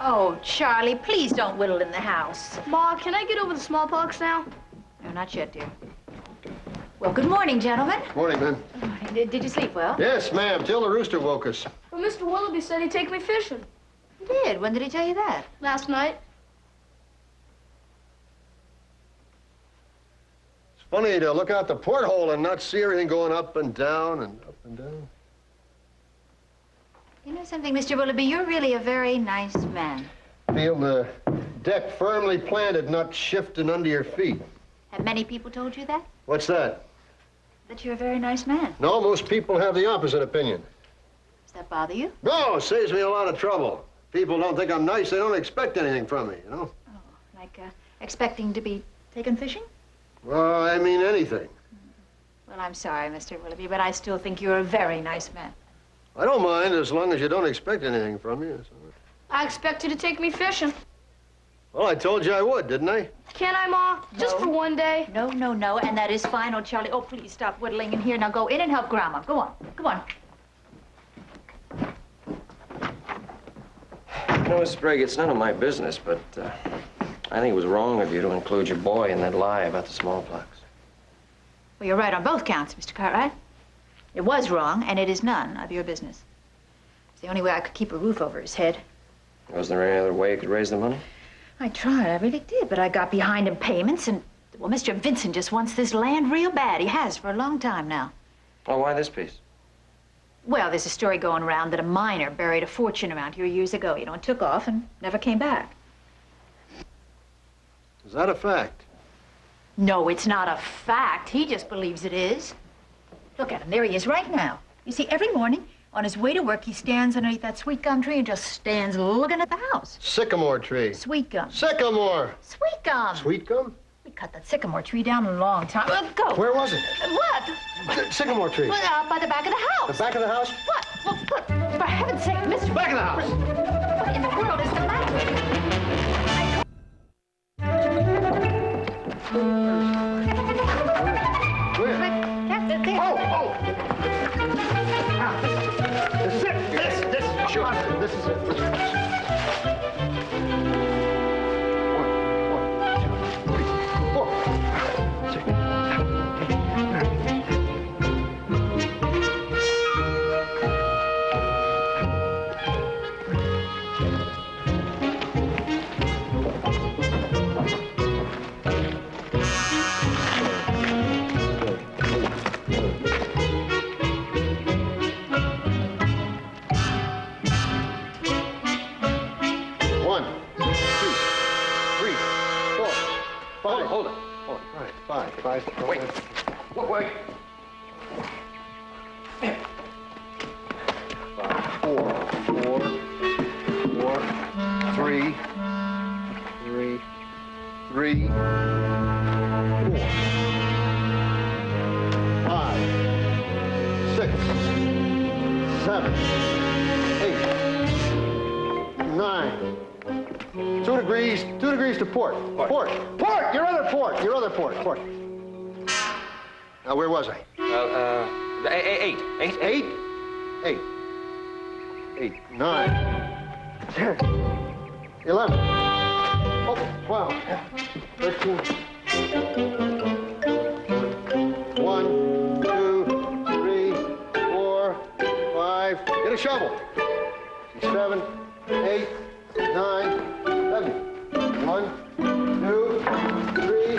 [SPEAKER 10] Oh, Charlie, please don't whittle in the house.
[SPEAKER 12] Ma, can I get over the smallpox now?
[SPEAKER 10] No, not yet, dear. Well, good morning, gentlemen.
[SPEAKER 7] Morning, man.
[SPEAKER 10] Good morning. Did you sleep well?
[SPEAKER 7] Yes, ma'am, till the rooster woke us.
[SPEAKER 12] Well, Mr. Willoughby said he'd take me fishing.
[SPEAKER 10] He did. When did he tell you that?
[SPEAKER 12] Last night.
[SPEAKER 7] It's funny to look out the porthole and not see everything going up and down and up and down.
[SPEAKER 10] You know something, Mr. Willoughby? You're really a very nice man.
[SPEAKER 7] Feel the deck firmly planted, not shifting under your feet.
[SPEAKER 10] Have many people told you that?
[SPEAKER 7] What's that?
[SPEAKER 10] That you're a very nice man.
[SPEAKER 7] No, most people have the opposite opinion.
[SPEAKER 10] Does that bother you?
[SPEAKER 7] No, it saves me a lot of trouble. People don't think I'm nice, they don't expect anything from me, you know?
[SPEAKER 10] Oh, like expecting to be taken fishing?
[SPEAKER 7] Well, I mean anything.
[SPEAKER 10] Well, I'm sorry, Mr. Willoughby, but I still think you're a very nice man.
[SPEAKER 7] I don't mind as long as you don't expect anything from me.
[SPEAKER 12] I expect you to take me fishing.
[SPEAKER 7] Well, I told you I would, didn't I?
[SPEAKER 12] Can I, Ma? Just for one day?
[SPEAKER 10] No, and that is fine. Oh, Charlie, oh, please stop whittling in here. Now go in and help Grandma. Go on, come on.
[SPEAKER 2] You know, Miss Sprague, it's none of my business, but I think it was wrong of you to include your boy in that lie about the smallpox.
[SPEAKER 10] Well, you're right on both counts, Mr. Cartwright. It was wrong, and it is none of your business. It's the only way I could keep a roof over his head.
[SPEAKER 2] Was there any other way you could raise the money?
[SPEAKER 10] I tried, I really did, but I got behind in payments, and, well, Mr. Vincent just wants this land real bad. He has for a long time now.
[SPEAKER 2] Oh, why this piece?
[SPEAKER 10] Well, there's a story going around that a miner buried a fortune around here years ago, you know, and took off and never came back.
[SPEAKER 7] Is that a fact?
[SPEAKER 10] No, it's not a fact. He just believes it is. Look at him. There he is right now. You see, every morning, on his way to work, he stands underneath that sweet gum tree and just stands looking at the house.
[SPEAKER 7] Sycamore tree.
[SPEAKER 10] Sweet gum.
[SPEAKER 7] Sycamore.
[SPEAKER 10] Sweet gum.
[SPEAKER 7] Sweet gum?
[SPEAKER 10] We cut that sycamore tree down a long time. Go.
[SPEAKER 7] Where was it?
[SPEAKER 10] What?
[SPEAKER 7] The sycamore tree.
[SPEAKER 10] Well, out by the back of the house.
[SPEAKER 7] The back of the house?
[SPEAKER 10] What? Well, what? For heaven's sake, Mr.
[SPEAKER 7] Back of the house.
[SPEAKER 10] What in the world is the matter with you?
[SPEAKER 7] Where?
[SPEAKER 10] There.
[SPEAKER 5] Oh! This is it. This. Sure. This is it.
[SPEAKER 7] Five.
[SPEAKER 2] Wait. Wait.
[SPEAKER 7] 3, 4, 5, 6, 7, 8, 9. 2 degrees to port. Port, your other port. Now, where was I?
[SPEAKER 2] 8.
[SPEAKER 7] 8? 8, 9, 10, 11, 12, 13. 1, 2, 3, 4, 5. Get a shovel. 7, 8, 9, 11. 1, 2, 3.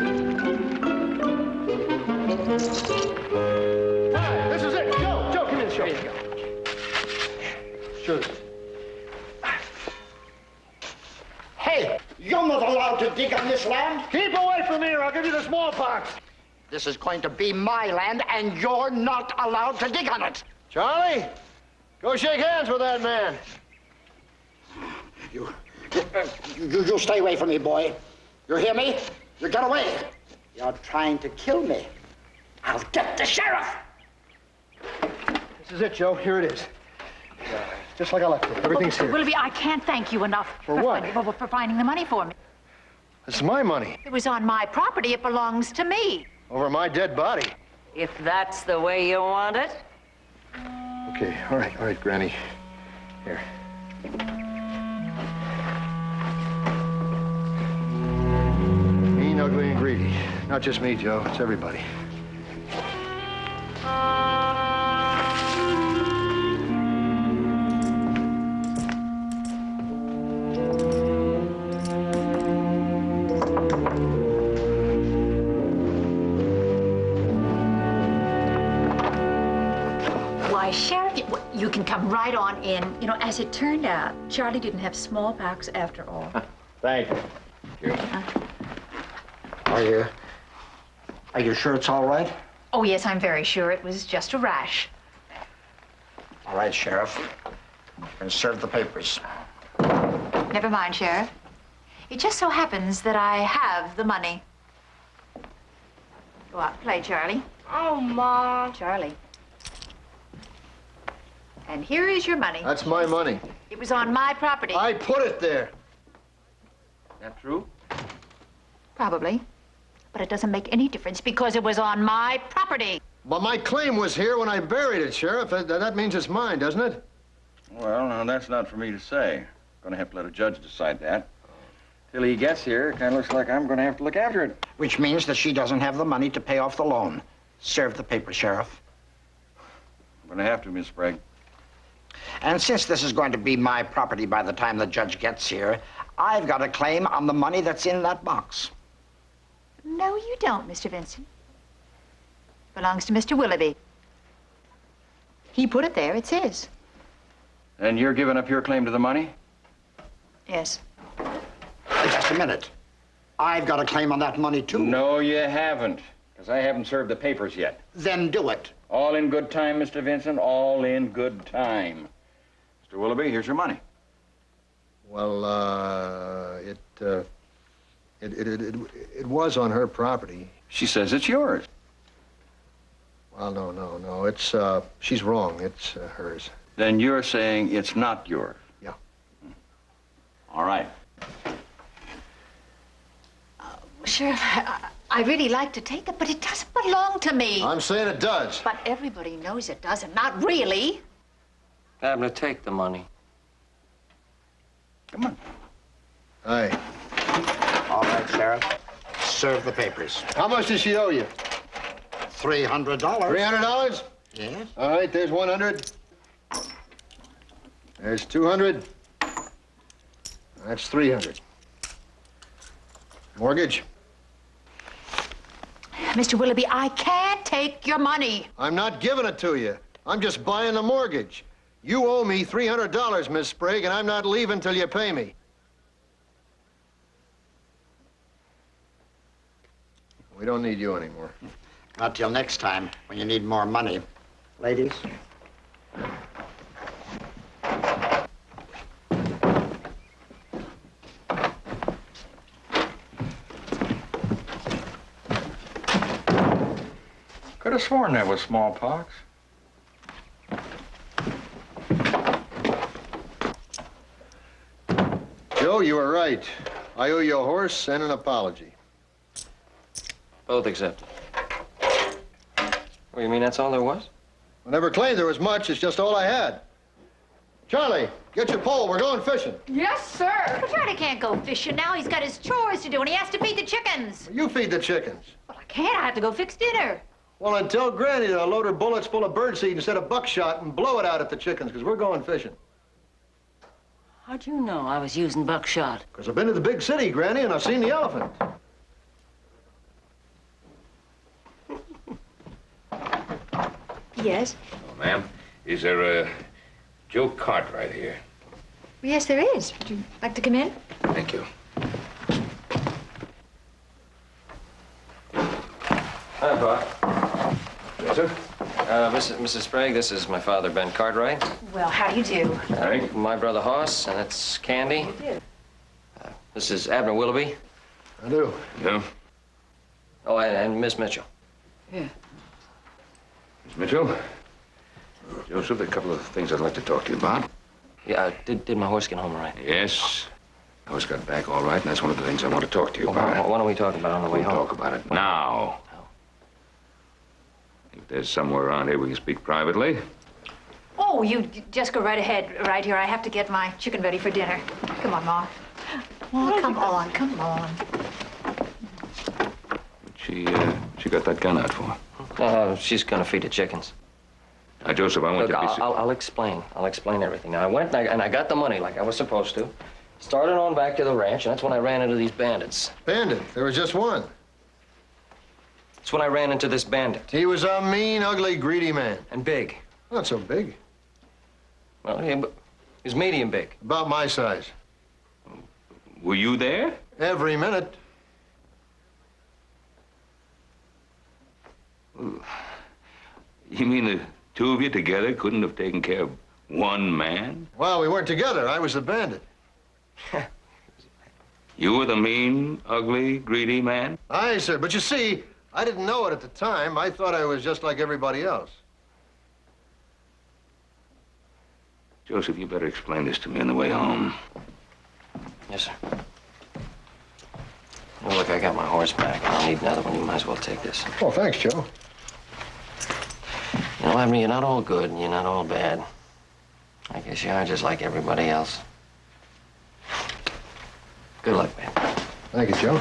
[SPEAKER 7] Hi, this is it. Joe, come in, Joe. Here you go. Sure.
[SPEAKER 6] Hey, you're not allowed to dig on this land.
[SPEAKER 5] Keep away from here, I'll give you the smallpox.
[SPEAKER 6] This is going to be my land, and you're not allowed to dig on it.
[SPEAKER 5] Charlie, go shake hands with that man.
[SPEAKER 6] You stay away from me, boy. You hear me? You get away. You're trying to kill me. I'll get the sheriff.
[SPEAKER 7] This is it, Joe. Here it is. Just like I left it. Everything's here.
[SPEAKER 10] Willoughby, I can't thank you enough
[SPEAKER 7] For what?
[SPEAKER 10] for finding the money for me.
[SPEAKER 7] This is my money.
[SPEAKER 10] It was on my property. It belongs to me.
[SPEAKER 7] Over my dead body.
[SPEAKER 11] If that's the way you want it.
[SPEAKER 7] Okay, all right, Granny. Here. Mean, ugly, and greedy. Not just me, Joe. It's everybody.
[SPEAKER 10] Why, Sheriff, you can come right on in. You know, as it turned out, Charlie didn't have smallpox after all.
[SPEAKER 7] Thank you.
[SPEAKER 6] Are you sure it's all right?
[SPEAKER 10] Oh, yes, I'm very sure it was just a rash.
[SPEAKER 6] All right, Sheriff. You can serve the papers.
[SPEAKER 10] Never mind, Sheriff. It just so happens that I have the money. Go out and play, Charlie.
[SPEAKER 12] Oh, Mom.
[SPEAKER 10] Charlie. And here is your money.
[SPEAKER 7] That's my money.
[SPEAKER 10] It was on my property.
[SPEAKER 7] I put it there.
[SPEAKER 1] That true?
[SPEAKER 10] Probably. But it doesn't make any difference because it was on my property.
[SPEAKER 7] But my claim was here when I buried it, Sheriff. That means it's mine, doesn't it?
[SPEAKER 9] Well, now, that's not for me to say. Gonna have to let a judge decide that. Till he gets here, it kind of looks like I'm gonna have to look after it.
[SPEAKER 6] Which means that she doesn't have the money to pay off the loan. Serve the paper, Sheriff.
[SPEAKER 9] I'm gonna have to, Miss Sprague.
[SPEAKER 6] And since this is going to be my property by the time the judge gets here, I've got a claim on the money that's in that box.
[SPEAKER 10] No, you don't, Mr. Vincent. Belongs to Mr. Willoughby. He put it there. It's his.
[SPEAKER 9] And you're giving up your claim to the money?
[SPEAKER 10] Yes.
[SPEAKER 6] Just a minute. I've got a claim on that money, too.
[SPEAKER 9] No, you haven't. Because I haven't served the papers yet.
[SPEAKER 6] Then do it.
[SPEAKER 9] All in good time, Mr. Vincent. All in good time. Mr. Willoughby, here's your money.
[SPEAKER 7] Well, it was on her property.
[SPEAKER 9] She says it's yours.
[SPEAKER 7] Well, no. It's, she's wrong. It's hers.
[SPEAKER 9] Then you're saying it's not yours?
[SPEAKER 7] Yeah.
[SPEAKER 9] All right.
[SPEAKER 10] Sheriff, I really like to take it, but it doesn't belong to me.
[SPEAKER 7] I'm saying it does.
[SPEAKER 10] But everybody knows it doesn't. Not really.
[SPEAKER 2] Abner, take the money.
[SPEAKER 9] Come on.
[SPEAKER 7] Aye.
[SPEAKER 6] All right, Sheriff. Serve the papers.
[SPEAKER 7] How much does she owe you?
[SPEAKER 6] $300.
[SPEAKER 7] $300?
[SPEAKER 6] Yes.
[SPEAKER 7] All right, there's 100. There's 200. That's 300. Mortgage?
[SPEAKER 10] Mr. Willoughby, I can't take your money.
[SPEAKER 7] I'm not giving it to you. I'm just buying the mortgage. You owe me $300, Miss Sprague, and I'm not leaving till you pay me. We don't need you anymore.
[SPEAKER 6] Not till next time, when you need more money. Ladies?
[SPEAKER 9] Could have sworn that was smallpox.
[SPEAKER 7] Joe, you were right. I owe you a horse and an apology.
[SPEAKER 2] Both accepted. Oh, you mean that's all there was?
[SPEAKER 7] I never claimed there was much. It's just all I had. Charlie, get your pole. We're going fishing.
[SPEAKER 12] Yes, sir.
[SPEAKER 10] But Charlie can't go fishing now. He's got his chores to do, and he has to feed the chickens.
[SPEAKER 7] You feed the chickens.
[SPEAKER 10] Well, I can't. I have to go fix dinner.
[SPEAKER 7] Well, then tell Granny to load her bullets full of birdseed instead of buckshot and blow it out at the chickens, because we're going fishing.
[SPEAKER 11] How'd you know I was using buckshot?
[SPEAKER 7] Because I've been to the big city, Granny, and I've seen the elephant.
[SPEAKER 10] Yes?
[SPEAKER 1] Oh, ma'am, is there a Joe Cartwright here?
[SPEAKER 10] Well, yes, there is. Would you like to come in?
[SPEAKER 1] Thank you.
[SPEAKER 2] Hi, Pa.
[SPEAKER 1] Yes, sir?
[SPEAKER 2] Mrs. Sprague, this is my father, Ben Cartwright.
[SPEAKER 10] Well, how do you do?
[SPEAKER 2] My brother, Hoss, and that's Candy. This is Abner Willoughby.
[SPEAKER 7] I do.
[SPEAKER 1] Yeah?
[SPEAKER 2] Oh, and Miss Mitchell.
[SPEAKER 11] Yeah.
[SPEAKER 1] Miss Mitchell? Joseph, there are a couple of things I'd like to talk to you about.
[SPEAKER 2] Yeah, did my horse get home all right?
[SPEAKER 1] Yes. I was got back all right, and that's one of the things I want to talk to you about.
[SPEAKER 2] What are we talking about on the way home?
[SPEAKER 1] We'll talk about it now. If there's somewhere around here we can speak privately.
[SPEAKER 10] Oh, you just go right ahead, right here. I have to get my chicken ready for dinner. Come on, Ma. Oh, come on, come on.
[SPEAKER 1] She got that gun out for?
[SPEAKER 2] She's gonna feed the chickens.
[SPEAKER 1] Now, Joseph, I want
[SPEAKER 2] Look,
[SPEAKER 1] you to be...
[SPEAKER 2] I'll explain. I'll explain everything. Now, I went and I got the money like I was supposed to. Started on back to the ranch, and that's when I ran into these bandits.
[SPEAKER 7] Bandit? There was just one.
[SPEAKER 2] That's when I ran into this bandit.
[SPEAKER 7] He was a mean, ugly, greedy man.
[SPEAKER 2] And big.
[SPEAKER 7] Not so big.
[SPEAKER 2] Well, he was medium big.
[SPEAKER 7] About my size.
[SPEAKER 1] Were you there?
[SPEAKER 7] Every minute.
[SPEAKER 1] You mean the two of you together couldn't have taken care of one man?
[SPEAKER 7] Well, we weren't together. I was the bandit.
[SPEAKER 1] You were the mean, ugly, greedy man?
[SPEAKER 7] Aye, sir. But you see, I didn't know it at the time. I thought I was just like everybody else.
[SPEAKER 1] Joseph, you better explain this to me on the way home.
[SPEAKER 2] Yes, sir. Well, look, I got my horse back. I don't need another one. You might as well take this.
[SPEAKER 7] Oh, thanks, Joe.
[SPEAKER 2] You know, Abner, you're not all good and you're not all bad. I guess you are just like everybody else. Good luck, man.
[SPEAKER 7] Thank you, Joe.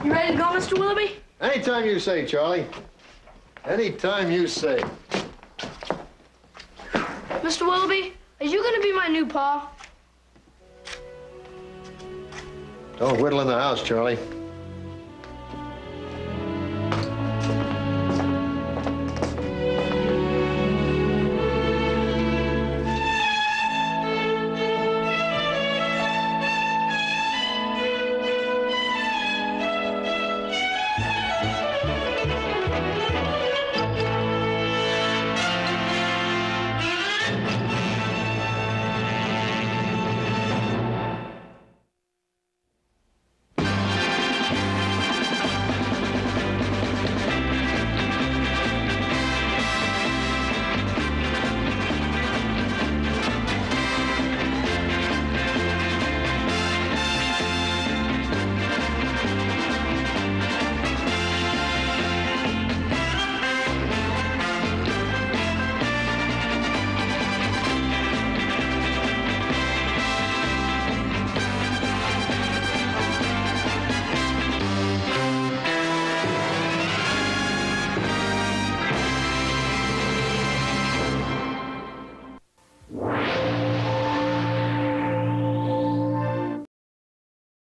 [SPEAKER 12] You ready to go, Mr. Willoughby?
[SPEAKER 7] Anytime you say, Charlie. Anytime you say.
[SPEAKER 12] Mr. Willoughby, are you gonna be my new pa?
[SPEAKER 7] Don't whittle in the house, Charlie.